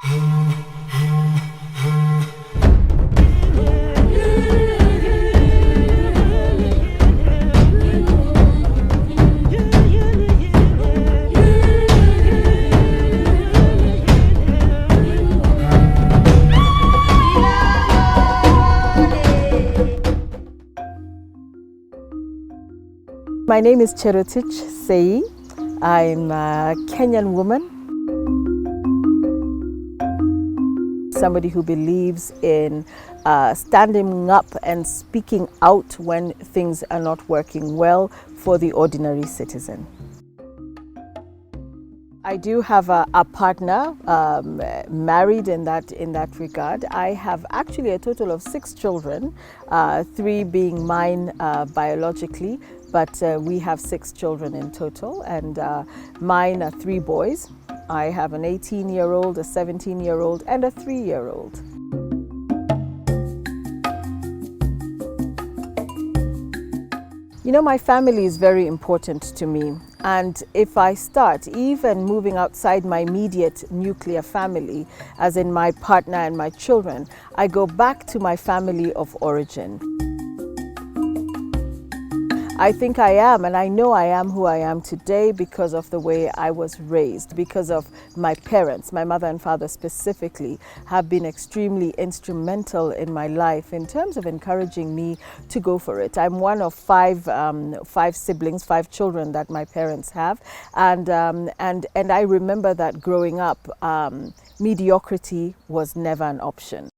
My name is Jerotich Seii. I'm a Kenyan woman, somebody who believes in standing up and speaking out when things are not working well for the ordinary citizen. I do have a partner, married in that regard. I have actually a total of 6 children, 3 being mine biologically, but we have 6 children in total, and mine are 3 boys. I have an 18-year-old, a 17-year-old, and a 3-year-old. You know, my family is very important to me. And if I start even moving outside my immediate nuclear family, as in my partner and my children, I go back to my family of origin. I think I am, and I know I am who I am today because of the way I was raised, because of my parents. My mother and father specifically have been extremely instrumental in my life in terms of encouraging me to go for it. I'm one of 5 siblings, 5 children that my parents have, and I remember that growing up, mediocrity was never an option.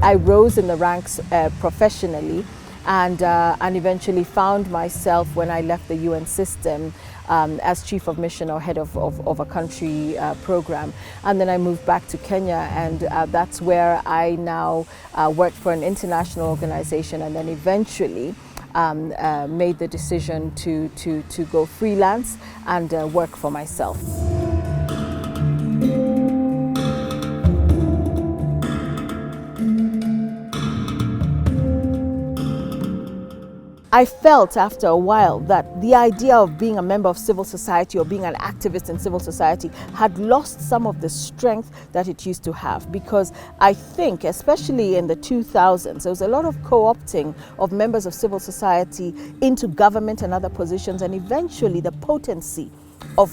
I rose in the ranks professionally and eventually found myself, when I left the UN system, as chief of mission or head of a country program. And then I moved back to Kenya, and that's where I now work for an international organization, and then eventually made the decision to go freelance and work for myself. I felt after a while that the idea of being a member of civil society or being an activist in civil society had lost some of the strength that it used to have, because I think, especially in the 2000s, there was a lot of co-opting of members of civil society into government and other positions, and eventually the potency of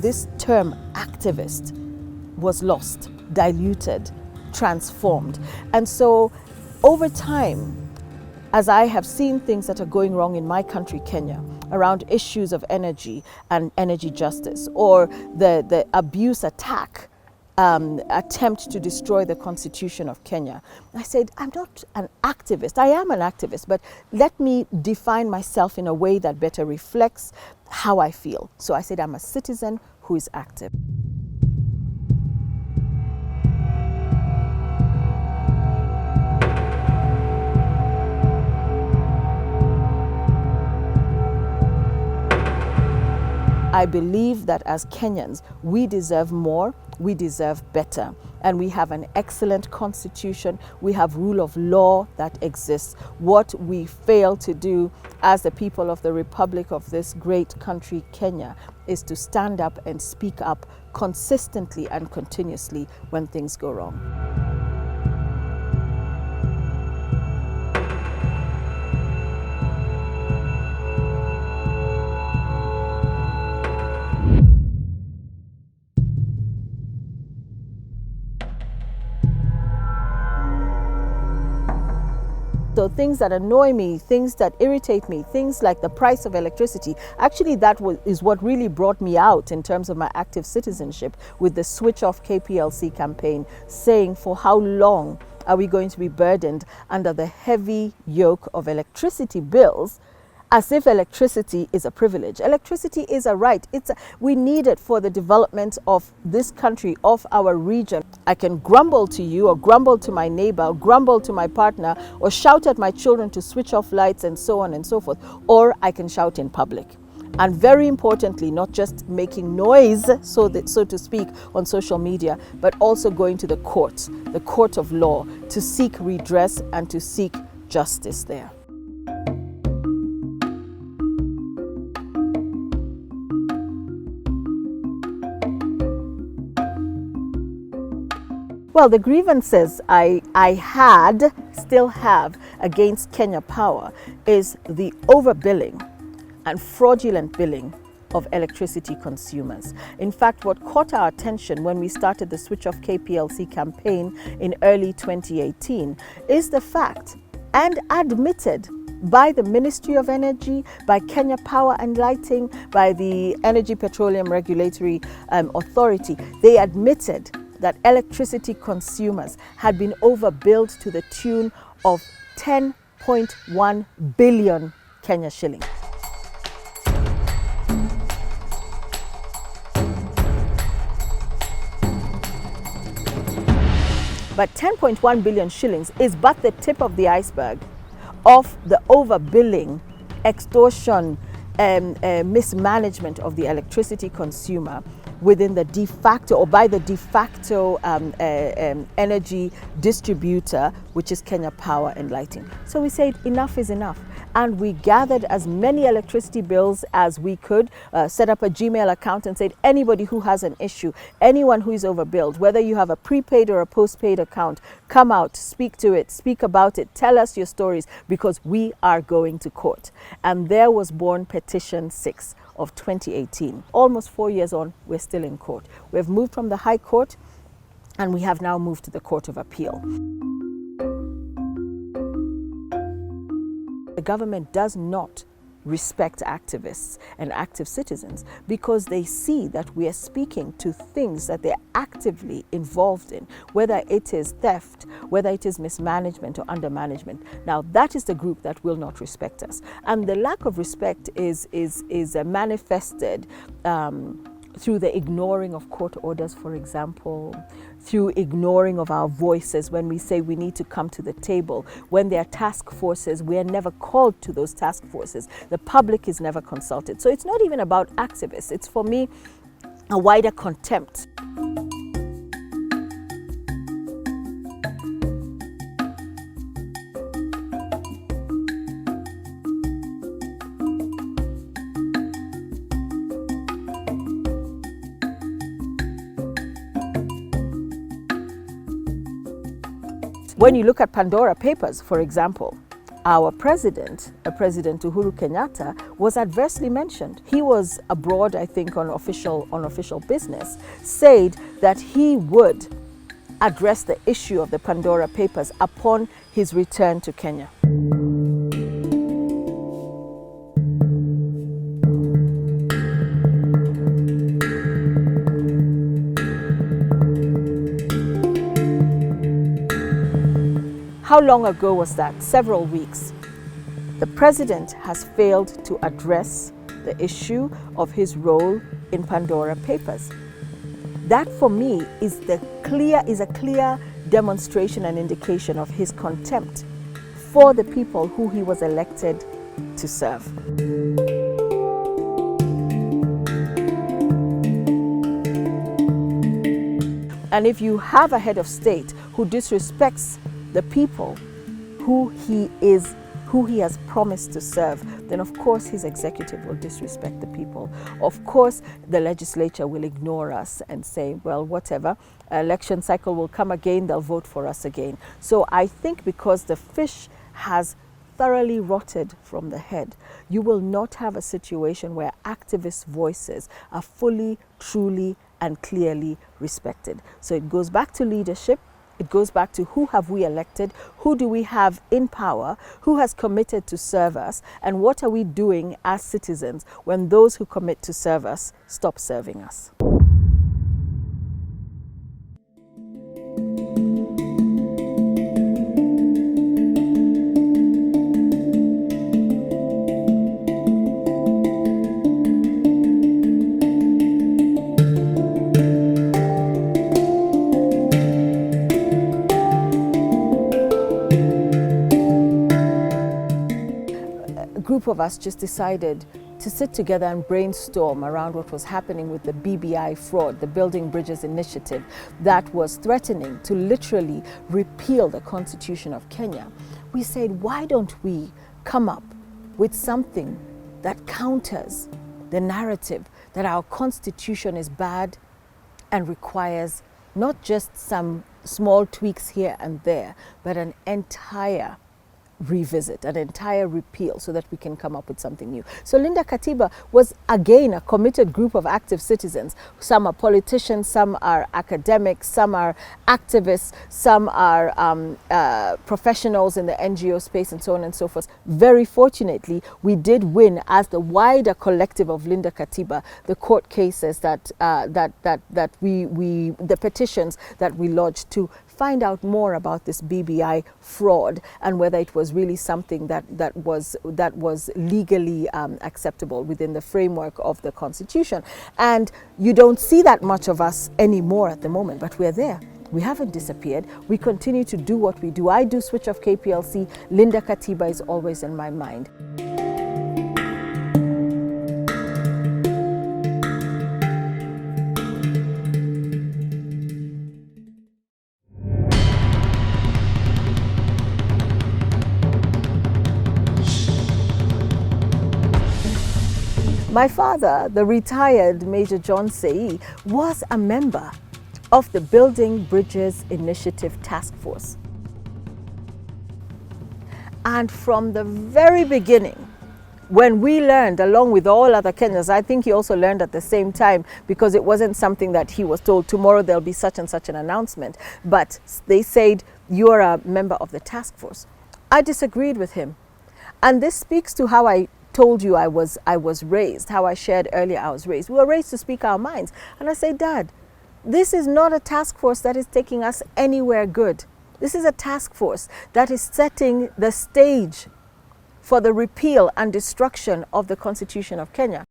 this term activist was lost, diluted, transformed. And so over time, as I have seen things that are going wrong in my country, Kenya, around issues of energy and energy justice, or the abuse attack, attempt to destroy the constitution of Kenya, I said, I'm not an activist. I am an activist, but let me define myself in a way that better reflects how I feel. So I said, I'm a citizen who is active. I believe that as Kenyans, we deserve more, we deserve better. And we have an excellent constitution, we have rule of law that exists. What we fail to do as the people of the Republic of this great country, Kenya, is to stand up and speak up consistently and continuously when things go wrong. So things that annoy me, things that irritate me, things like the price of electricity, actually that is what really brought me out in terms of my active citizenship with the Switch Off KPLC campaign, saying for how long are we going to be burdened under the heavy yoke of electricity bills, as if electricity is a privilege. Electricity is a right. We need it for the development of this country, of our region. I can grumble to you, or grumble to my neighbor, or grumble to my partner, or shout at my children to switch off lights and so on and so forth, or I can shout in public. And very importantly, not just making noise, so to speak, on social media, but also going to the court of law, to seek redress and to seek justice there. Well, the grievances I still have against Kenya Power is the overbilling and fraudulent billing of electricity consumers. In fact, what caught our attention when we started the Switch Off KPLC campaign in early 2018 is the fact, and admitted by the Ministry of Energy, by Kenya Power and Lighting, by the Energy Petroleum Regulatory Authority, they admitted that electricity consumers had been overbilled to the tune of 10.1 billion Kenya shillings. But 10.1 billion shillings is but the tip of the iceberg of the overbilling, extortion, mismanagement of the electricity consumer within the de facto or by the de facto energy distributor, which is Kenya Power and Lighting. So we said enough is enough. And we gathered as many electricity bills as we could, set up a Gmail account and said anybody who has an issue, anyone who is overbilled, whether you have a prepaid or a postpaid account, come out, speak to it, speak about it, tell us your stories, because we are going to court. And there was born Petition 6 of 2018. Almost 4 years on, we're still in court. We've moved from the High Court and we have now moved to the Court of Appeal. The government does not respect activists and active citizens because they see that we are speaking to things that they're actively involved in, whether it is theft, whether it is mismanagement or undermanagement. Now, that is the group that will not respect us. And the lack of respect is manifested through the ignoring of court orders, for example, through ignoring of our voices when we say we need to come to the table. When there are task forces, we are never called to those task forces. The public is never consulted. So it's not even about activists. It's, for me, a wider contempt. When you look at Pandora Papers, for example, our president, President Uhuru Kenyatta, was adversely mentioned. He was abroad, I think, on official business, said that he would address the issue of the Pandora Papers upon his return to Kenya. How long ago was that? Several weeks. The president has failed to address the issue of his role in Pandora Papers. That, for me, is a clear demonstration and indication of his contempt for the people who he was elected to serve. And if you have a head of state who disrespects the people who he has promised to serve, then of course his executive will disrespect the people. Of course the legislature will ignore us and say, well, whatever, election cycle will come again, they'll vote for us again. So I think because the fish has thoroughly rotted from the head, you will not have a situation where activist voices are fully, truly and clearly respected. So it goes back to leadership. It goes back to who have we elected, who do we have in power, who has committed to serve us, and what are we doing as citizens when those who commit to serve us stop serving us. Group of us just decided to sit together and brainstorm around what was happening with the BBI fraud, the Building Bridges Initiative, that was threatening to literally repeal the Constitution of Kenya. We said, why don't we come up with something that counters the narrative that our Constitution is bad and requires not just some small tweaks here and there, but an entire revisit, an entire repeal, so that we can come up with something new. So Linda Katiba was again a committed group of active citizens. Some are politicians, some are academics, some are activists, some are professionals in the NGO space, and so on and so forth. Very fortunately, we did win, as the wider collective of Linda Katiba, the court cases that the petitions that we lodged to find out more about this BBI fraud and whether it was really something that was legally acceptable within the framework of the Constitution. And you don't see that much of us anymore at the moment, but we're there. We haven't disappeared. We continue to do what we do. I do Switch Off KPLC. Linda Katiba is always in my mind. My father, the retired Major John Seii, was a member of the Building Bridges Initiative Task Force. And from the very beginning, when we learned, along with all other Kenyans, I think he also learned at the same time, because it wasn't something that he was told, tomorrow there'll be such and such an announcement, but they said, you're a member of the task force. I disagreed with him. And this speaks to how I told you I was raised, how I shared earlier I was raised. We were raised to speak our minds. And I say, Dad, this is not a task force that is taking us anywhere good. This is a task force that is setting the stage for the repeal and destruction of the Constitution of Kenya.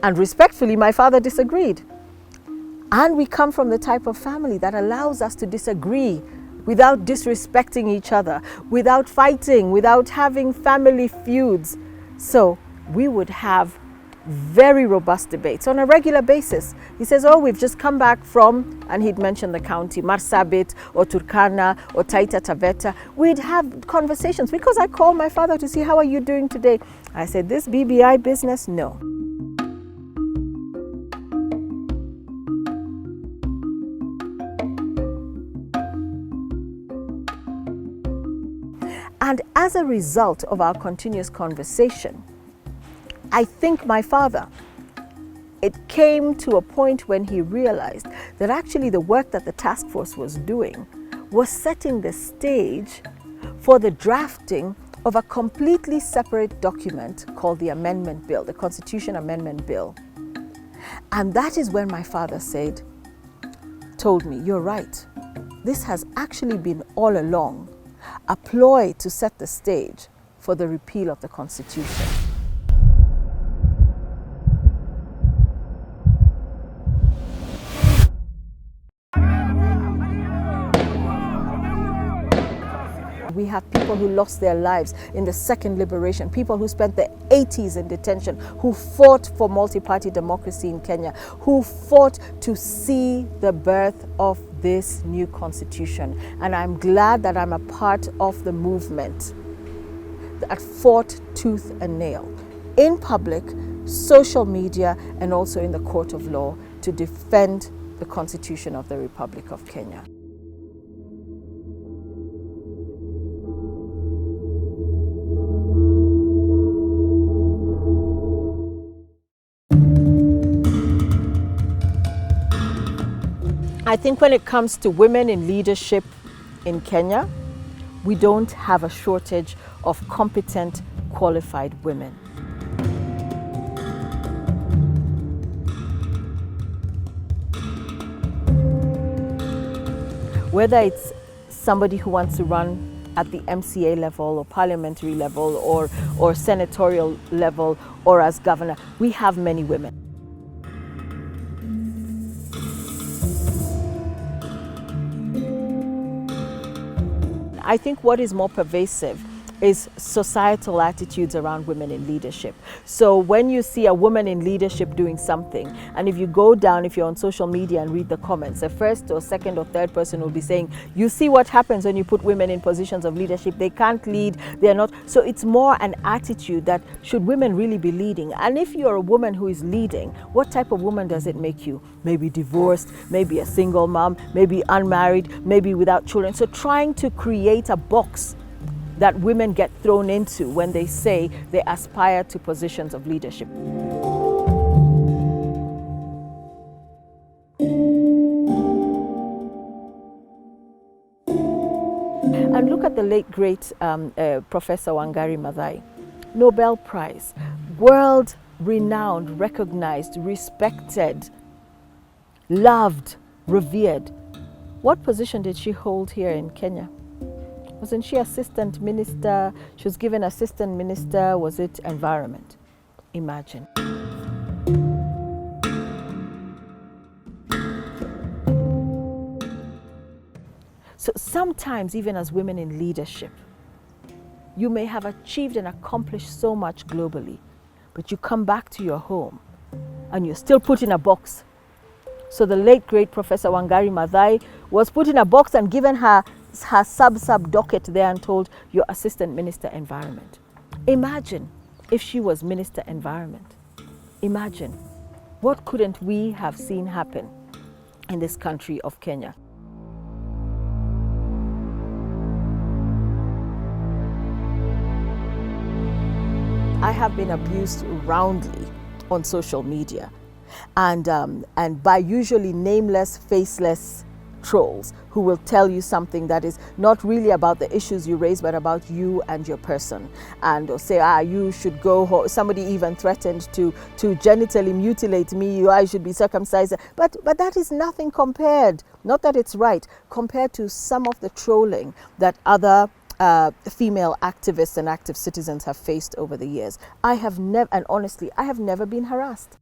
And respectfully, my father disagreed. And we come from the type of family that allows us to disagree without disrespecting each other, without fighting, without having family feuds. So we would have very robust debates on a regular basis. He says, oh, we've just come back from, and he'd mention the county, Marsabit or Turkana or Taita Taveta. We'd have conversations, because I called my father to see, how are you doing today? I said, this BBI business, no. And as a result of our continuous conversation, I think my father, it came to a point when he realized that actually the work that the task force was doing was setting the stage for the drafting of a completely separate document called the Amendment Bill, the Constitution Amendment Bill. And that is when my father told me, you're right. This has actually been all along a ploy to set the stage for the repeal of the Constitution. We have people who lost their lives in the second liberation, people who spent the 80s in detention, who fought for multi-party democracy in Kenya, who fought to see the birth of this new constitution. And I'm glad that I'm a part of the movement that fought tooth and nail in public, social media, and also in the court of law to defend the Constitution of the Republic of Kenya. I think when it comes to women in leadership in Kenya, we don't have a shortage of competent, qualified women. Whether it's somebody who wants to run at the MCA level or parliamentary level or senatorial level or as governor, we have many women. I think what is more pervasive is societal attitudes around women in leadership. So when you see a woman in leadership doing something, and if you go down, if you're on social media and read the comments, the first or second or third person will be saying, you see what happens when you put women in positions of leadership, they can't lead, they're not. So it's more an attitude that should women really be leading? And if you're a woman who is leading, what type of woman does it make you? Maybe divorced, maybe a single mom, maybe unmarried, maybe without children. So trying to create a box that women get thrown into when they say they aspire to positions of leadership. And look at the late great Professor Wangari Maathai, Nobel Prize, world renowned, recognized, respected, loved, revered. What position did she hold here in Kenya? Wasn't she assistant minister? She was given assistant minister, was it environment? Imagine. So sometimes, even as women in leadership, you may have achieved and accomplished so much globally, but you come back to your home and you're still put in a box. So the late great Professor Wangari Maathai was put in a box and given her sub docket there and told, you're assistant minister environment. Imagine if she was minister environment. Imagine what couldn't we have seen happen in this country of Kenya. I have been abused roundly on social media, and by usually nameless, faceless trolls who will tell you something that is not really about the issues you raise, but about you and your person, and or say, you should go home. Somebody even threatened to genitally mutilate me. I should be circumcised. But that is nothing compared, not that it's right, compared to some of the trolling that other female activists and active citizens have faced over the years. I have never, and honestly, I have never been harassed.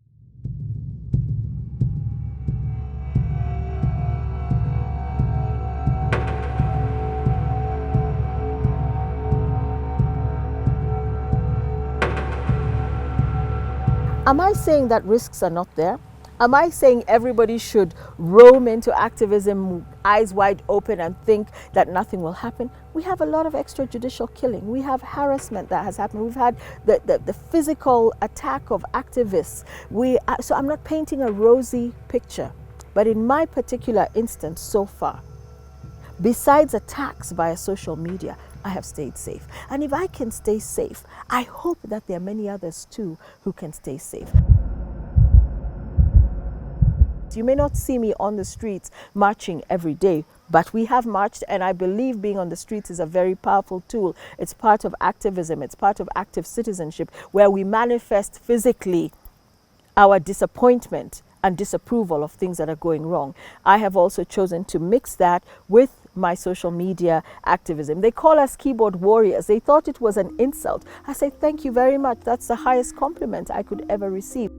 Am I saying that risks are not there? Am I saying everybody should roam into activism eyes wide open and think that nothing will happen? We have a lot of extrajudicial killing. We have harassment that has happened. We've had the physical attack of activists. So I'm not painting a rosy picture. But in my particular instance so far, besides attacks via social media, I have stayed safe. And if I can stay safe, I hope that there are many others too who can stay safe. You may not see me on the streets marching every day, but we have marched, and I believe being on the streets is a very powerful tool. It's part of activism, it's part of active citizenship, where we manifest physically our disappointment and disapproval of things that are going wrong. I have also chosen to mix that with my social media activism. They call us keyboard warriors. They thought it was an insult. I say, thank you very much. That's the highest compliment I could ever receive.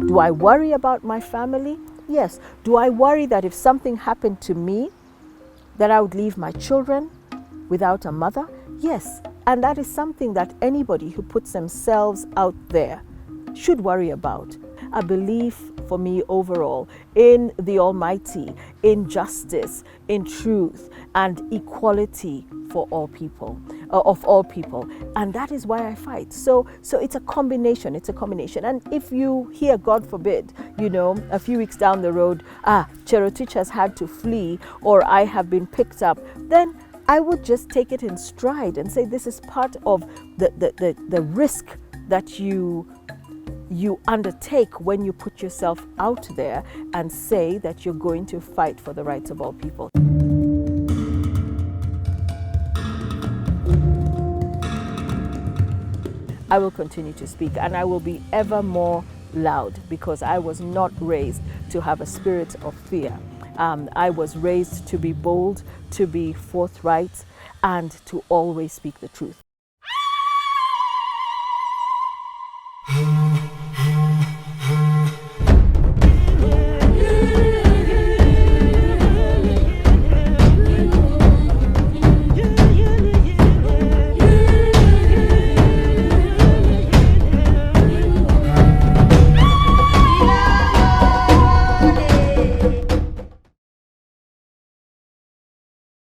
Do I worry about my family? Yes. Do I worry that if something happened to me, that I would leave my children without a mother? Yes. And that is something that anybody who puts themselves out there should worry about. A belief for me overall in the Almighty, in justice, in truth, and equality for all people, of all people. And that is why I fight. So it's a combination, And if you hear, God forbid, a few weeks down the road, Jerotich has had to flee, or I have been picked up, then I would just take it in stride and say, this is part of the risk that you undertake when you put yourself out there and say that you're going to fight for the rights of all people. I will continue to speak, and I will be ever more loud, because I was not raised to have a spirit of fear. I was raised to be bold, to be forthright, and to always speak the truth.